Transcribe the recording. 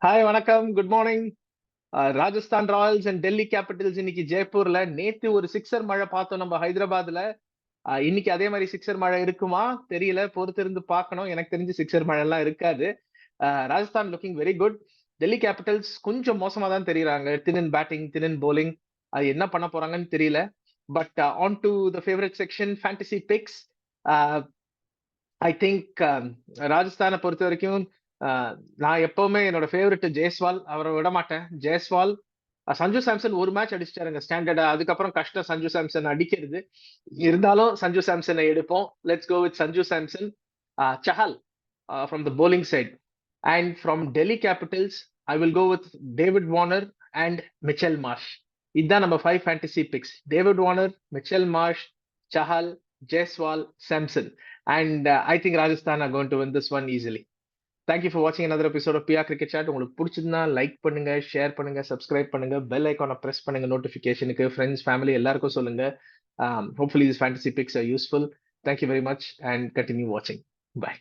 Hi வணக்கம், good morning. Rajasthan Royals and Delhi Capitals இன்னைக்கு ஜெய்ப்பூர்ல. நேத்து ஒரு சிக்ஸர் மழை பார்த்தோம் நம்ம ஹைதராபாத்ல. இன்னைக்கு அதே மாதிரி சிக்ஸர் மழை இருக்குமா தெரியல, பொறுத்திருந்து பார்க்கணும். எனக்கு தெரிஞ்சு சிக்ஸர் மழை எல்லாம் இருக்காது. Rajasthan looking very good. Delhi Capitals கொஞ்சம் மோசமா தான் தெரியுறாங்க. தின் இன் பேட்டிங், தின் இன் bowling. அது என்ன பண்ண போறாங்கன்னு தெரியல. But on to the favourite section, fantasy picks. I think ராஜஸ்தானை பொறுத்த வரைக்கும் நான் எப்பவுமே என்னோட ஃபேவரட் ஜெய்ஸ்வால், அவரை விட மாட்டேன். ஜெய்ஸ்வால், சஞ்சு சாம்சன் ஒரு மேட்ச் அடிச்சிட்டாருங்க ஸ்டாண்டர்டா. அதுக்கப்புறம் கஷ்டம் சஞ்சு சாம்சன் அடிக்கிறது. இருந்தாலும் சஞ்சு சாம்சனை எடுப்போம். Let's go with Sanju Samson. Chahal from the bowling side. And from Delhi capitals I will go with David Warner and Mitchell Marsh. இதுதான் நம்ம 5 fantasy picks. David Warner, Mitchell Marsh, Chahal, Jaiswal, Samson. And I think Rajasthan are going to win this one easily. Thank you for watching another episode of PR Cricket Chat. உங்களுக்கு பிடிச்சிருந்தா like பண்ணுங்க, share பண்ணுங்க, subscribe பண்ணுங்க, bell ஐக்கானை press பண்ணுங்க நோட்டிஃபிகேஷனுக்கு. Friends, family எல்லாருக்கும் சொல்லுங்க. Hopefully these fantasy picks are useful. Thank you very much and continue watching. Bye.